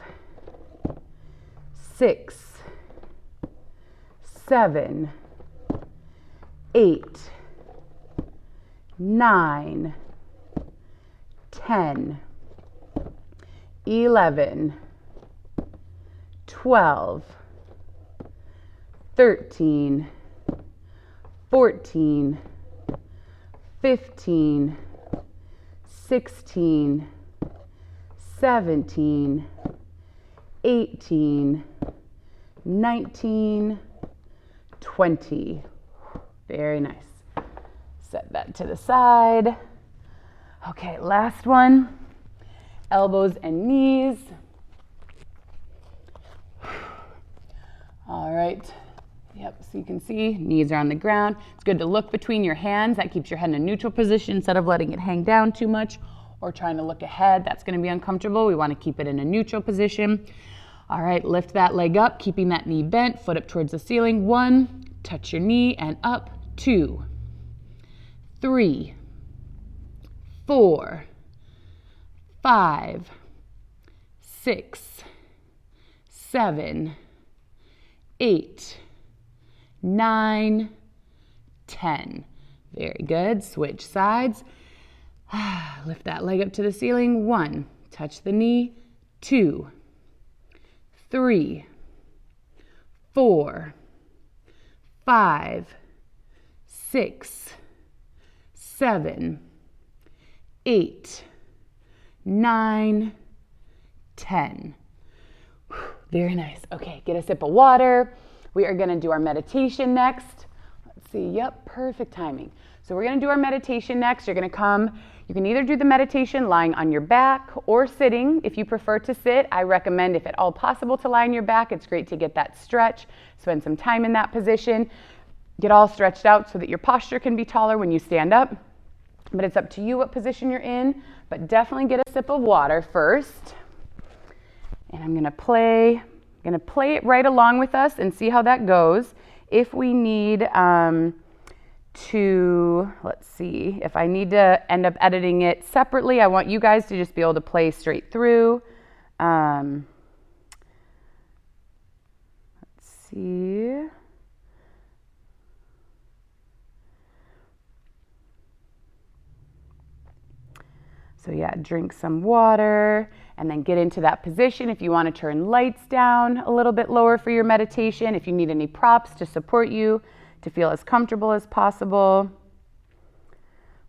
S1: 6, 7, 8, 9, 10, 11, 12, 13, 14, 15, 16, 17, 18, 19, 20. Very nice. Set that to the side. Okay, last one. Elbows and knees. All right. Yep, so you can see knees are on the ground. It's good to look between your hands. That keeps your head in a neutral position instead of letting it hang down too much or trying to look ahead. That's going to be uncomfortable. We want to keep it in a neutral position. All right, lift that leg up, keeping that knee bent, foot up towards the ceiling. 1, touch your knee and up. 2, 3, 4, 5, 6, 7, 8, 9, 10. Very good. Switch sides. Lift that leg up to the ceiling. 1, touch the knee. 2, 3, 4, 5, 6, 7, 8, 9, 10. Very nice. Okay, get a sip of water. We are going to do our meditation next. Let's see. Yep, perfect timing. So we're going to do our meditation next. You're going to come. You can either do the meditation lying on your back or sitting. If you prefer to sit, I recommend, if at all possible, to lie on your back. It's great to get that stretch. Spend some time in that position. Get all stretched out so that your posture can be taller when you stand up. But it's up to you what position you're in. But definitely get a sip of water first. And I'm going to play it right along with us and see how that goes. If we need let's see, if I need to end up editing it separately, I want you guys to just be able to play straight through. Let's see. So yeah, drink some water and then get into that position. If you want to turn lights down a little bit lower for your meditation, if you need any props to support you to feel as comfortable as possible.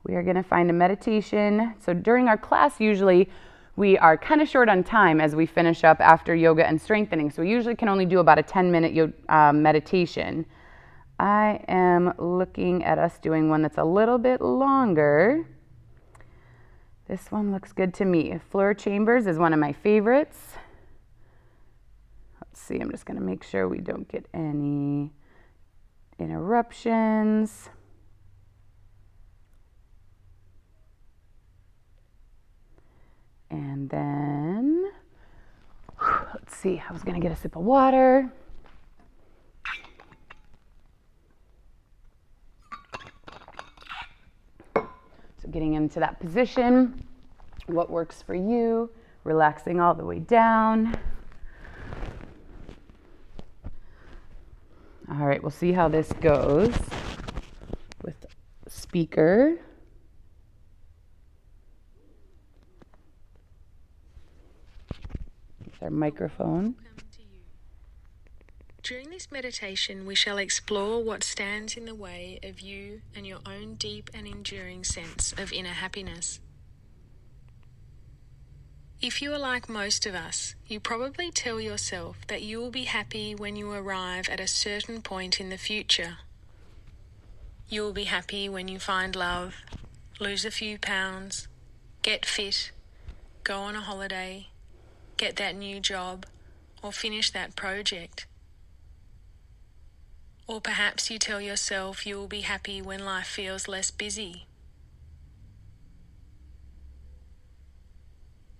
S1: We are going to find a meditation. So during our class, usually we are kind of short on time as we finish up after yoga and strengthening. So we usually can only do about a 10-minute meditation. I am looking at us doing one that's a little bit longer. This one looks good to me. Floor Chambers is one of my favorites. Let's see, I'm just going to make sure we don't get any interruptions. And then, let's see, I was going to get a sip of water. So getting into that position, what works for you, relaxing all the way down. All right, we'll see how this goes with speaker. With our microphone.
S2: During this meditation, we shall explore what stands in the way of you and your own deep and enduring sense of inner happiness. If you are like most of us, you probably tell yourself that you will be happy when you arrive at a certain point in the future. You will be happy when you find love, lose a few pounds, get fit, go on a holiday, get that new job, or finish that project. Or perhaps you tell yourself you will be happy when life feels less busy.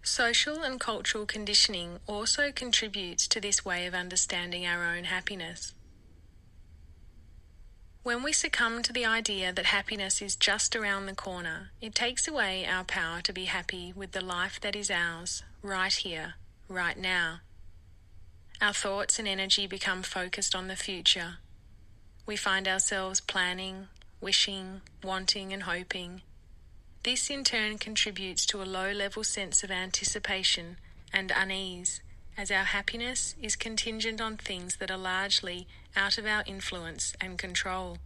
S2: Social and cultural conditioning also contributes to this way of understanding our own happiness. When we succumb to the idea that happiness is just around the corner, it takes away our power to be happy with the life that is ours, right here, right now. Our thoughts and energy become focused on the future. We find ourselves planning, wishing, wanting, and hoping. This in turn contributes to a low-level sense of anticipation and unease, as our happiness is contingent on things that are largely out of our influence and control.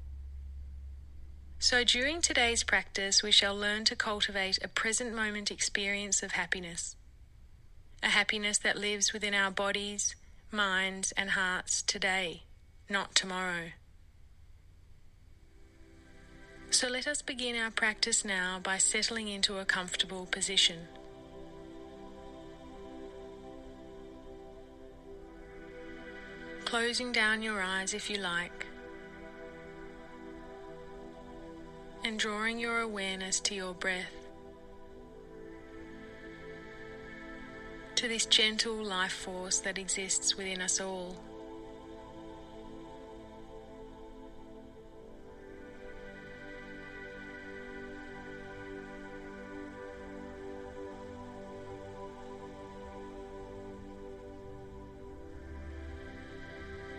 S2: So during today's practice, we shall learn to cultivate a present moment experience of happiness, a happiness that lives within our bodies, minds, and hearts today, not tomorrow. So let us begin our practice now by settling into a comfortable position. Closing down your eyes if you like, and drawing your awareness to your breath, to this gentle life force that exists within us all.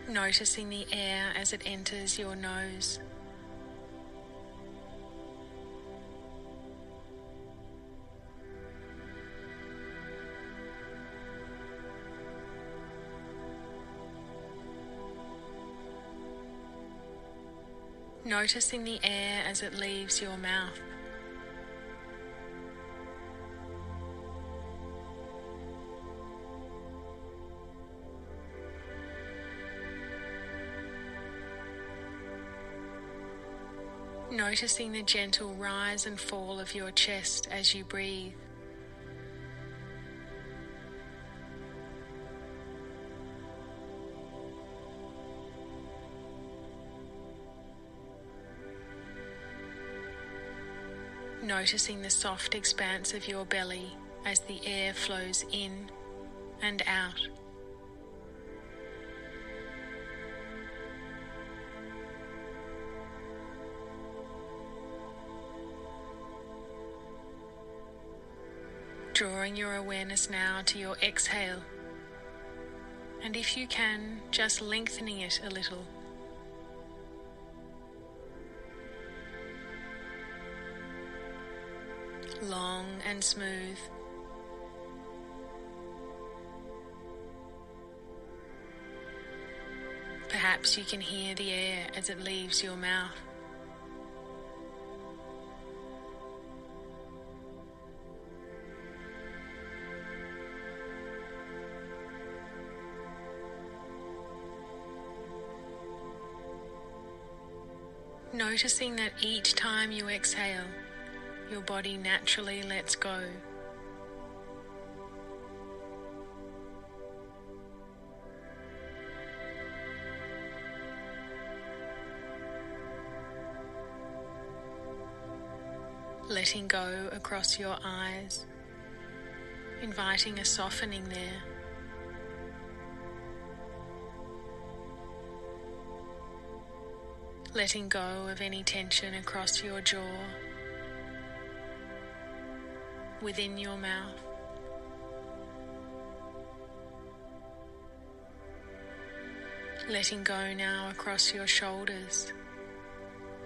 S2: Noticing the air as it enters your nose. Noticing the air as it leaves your mouth. Noticing the gentle rise and fall of your chest as you breathe. Noticing the soft expanse of your belly as the air flows in and out. Drawing your awareness now to your exhale, and if you can, just lengthening it a little. Long and smooth. Perhaps you can hear the air as it leaves your mouth. Noticing that each time you exhale, your body naturally lets go. Letting go across your eyes, inviting a softening there. Letting go of any tension across your jaw, within your mouth. Letting go now across your shoulders,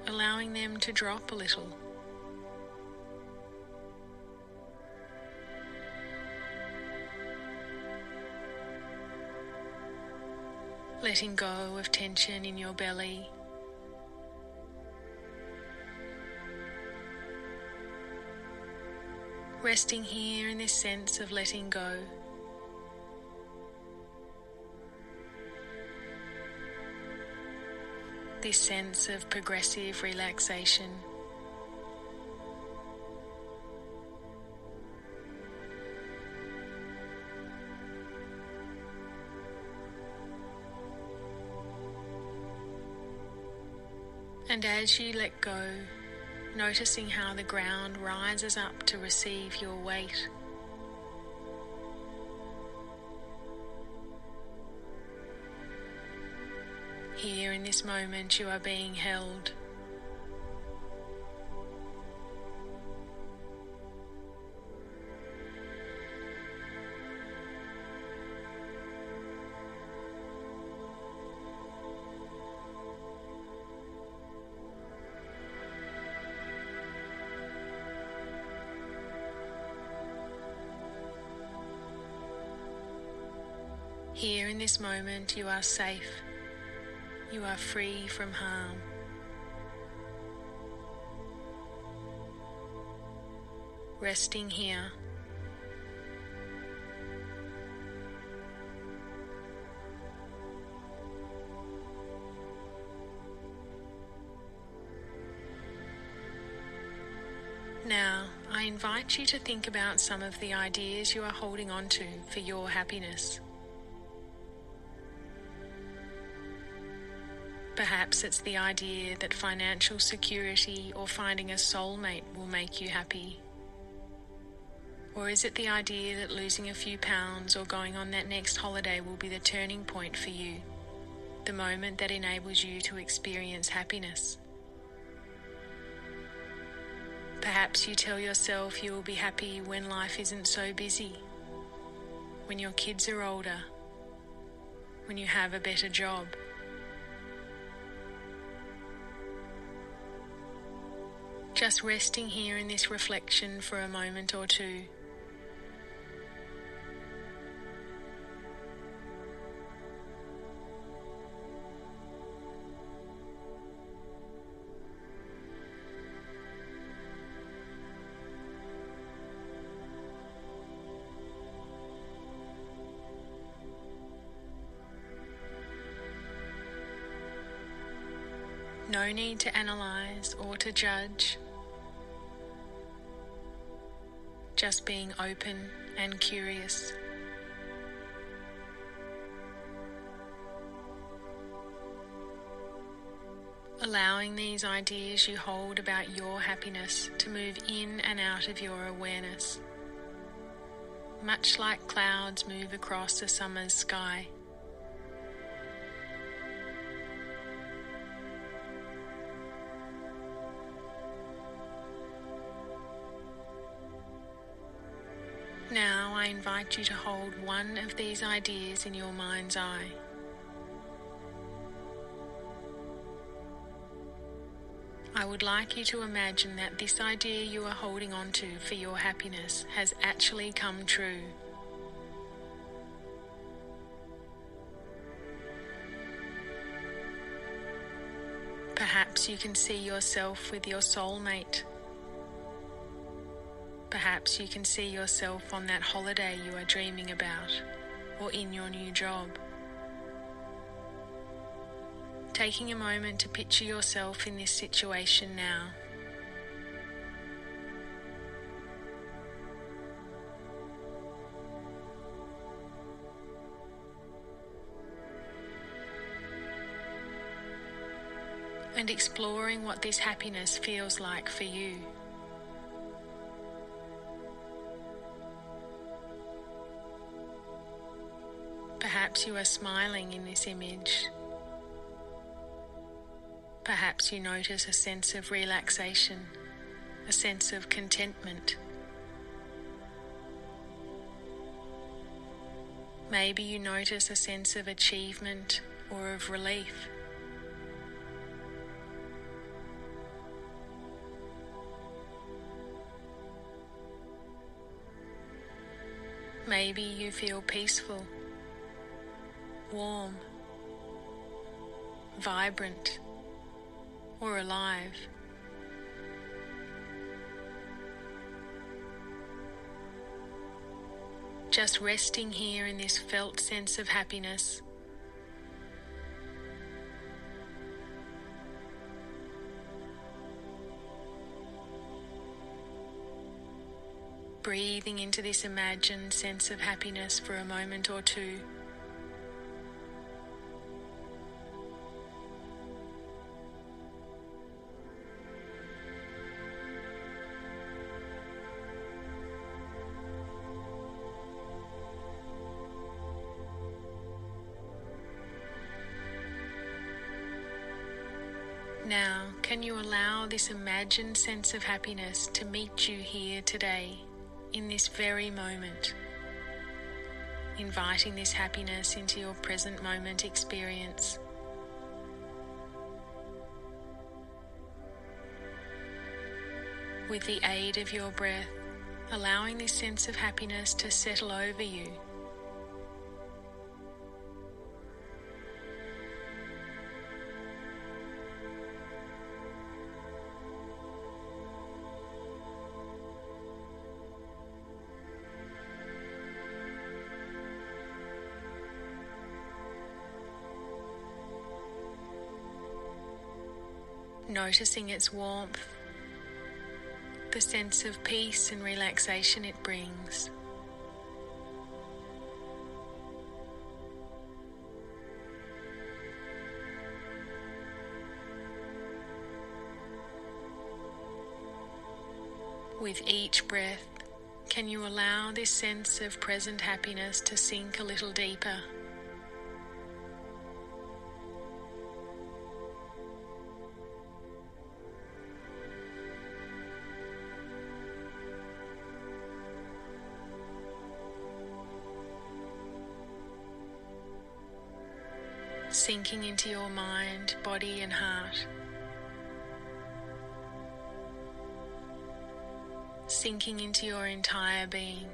S2: allowing them to drop a little. Letting go of tension in your belly. Resting here in this sense of letting go. This sense of progressive relaxation. And as you let go, noticing how the ground rises up to receive your weight. Here in this moment you are being held. Here in this moment you are safe. You are free from harm. Resting here. Now, I invite you to think about some of the ideas you are holding on to for your happiness. Perhaps it's the idea that financial security or finding a soulmate will make you happy. Or is it the idea that losing a few pounds or going on that next holiday will be the turning point for you, the moment that enables you to experience happiness? Perhaps you tell yourself you will be happy when life isn't so busy, when your kids are older, when you have a better job. Just resting here in this reflection for a moment or two. No need to analyze or to judge. Just being open and curious. Allowing these ideas you hold about your happiness to move in and out of your awareness, much like clouds move across a summer's sky. Now I invite you to hold one of these ideas in your mind's eye. I would like you to imagine that this idea you are holding on to for your happiness has actually come true. Perhaps you can see yourself with your soulmate. Perhaps you can see yourself on that holiday you are dreaming about, or in your new job. Taking a moment to picture yourself in this situation now. And exploring what this happiness feels like for you. Perhaps you are smiling in this image. Perhaps you notice a sense of relaxation, a sense of contentment. Maybe you notice a sense of achievement or of relief. Maybe you feel peaceful, warm, vibrant, or alive. Just resting here in this felt sense of happiness. Breathing into this imagined sense of happiness for a moment or two. Now, can you allow this imagined sense of happiness to meet you here today, in this very moment, inviting this happiness into your present moment experience? With the aid of your breath, allowing this sense of happiness to settle over you. Noticing its warmth, the sense of peace and relaxation it brings. With each breath, can you allow this sense of present happiness to sink a little deeper? Sinking into your mind, body and heart. Sinking into your entire being.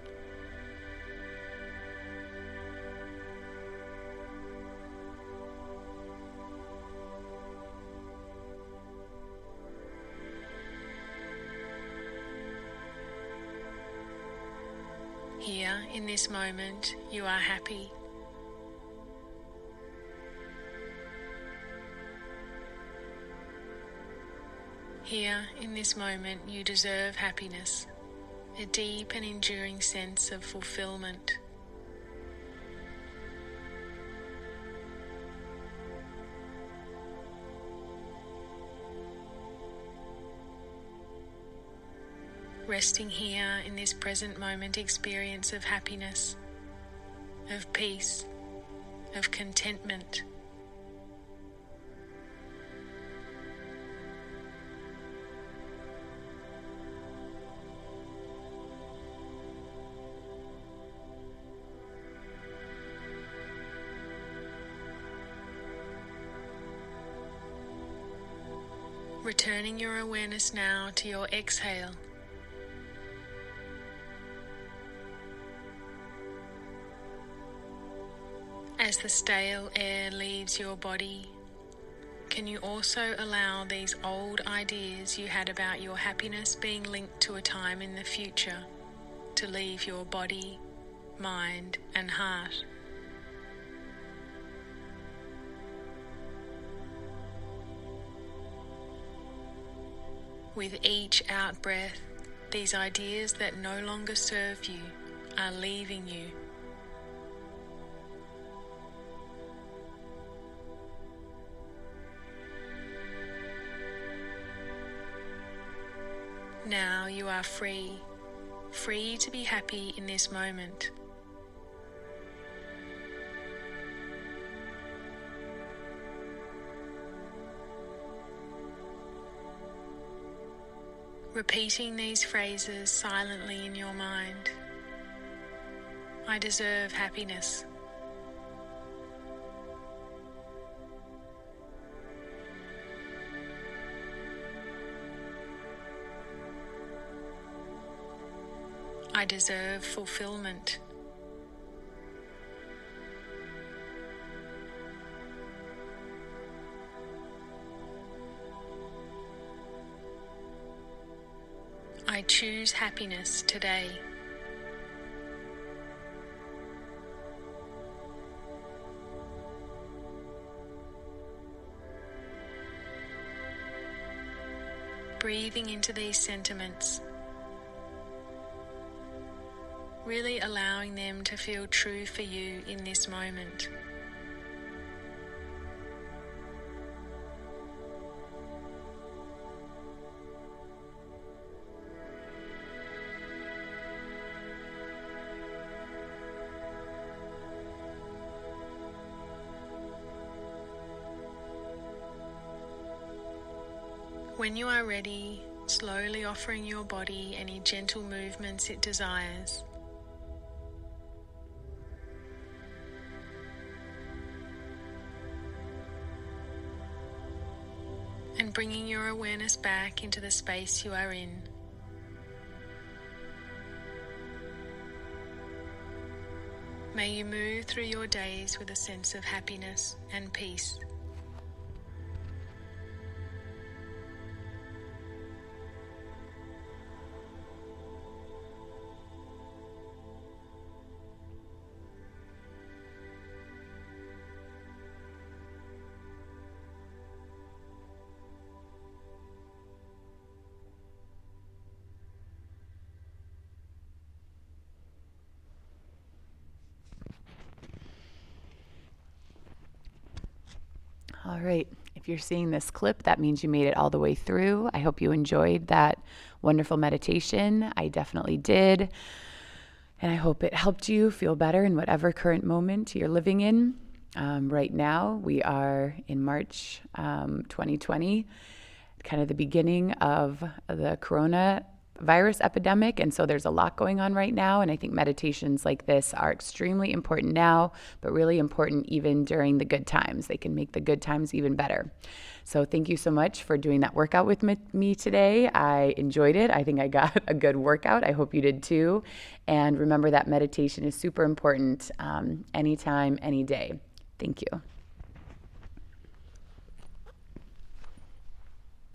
S2: Here, in this moment, you are happy. Here, in this moment, you deserve happiness, a deep and enduring sense of fulfillment. Resting here in this present moment experience of happiness, of peace, of contentment. Returning your awareness now to your exhale. As the stale air leaves your body, can you also allow these old ideas you had about your happiness being linked to a time in the future to leave your body, mind, and heart? With each out-breath, these ideas that no longer serve you are leaving you. Now you are free to be happy in this moment. Repeating these phrases silently in your mind. I deserve happiness. I deserve fulfillment. I choose happiness today. Breathing into these sentiments, really allowing them to feel true for you in this moment. When you are ready, slowly offering your body any gentle movements it desires. And bringing your awareness back into the space you are in. May you move through your days with a sense of happiness and peace.
S1: All right. If you're seeing this clip, that means you made it all the way through. I hope you enjoyed that wonderful meditation. I definitely did. And I hope it helped you feel better in whatever current moment you're living in. Right now, we are in March 2020, kind of the beginning of the coronavirus epidemic. And so there's a lot going on right now. And I think meditations like this are extremely important now, but really important even during the good times. They can make the good times even better. So thank you so much for doing that workout with me today. I enjoyed it. I think I got a good workout. I hope you did too. And remember that meditation is super important anytime, any day. Thank you.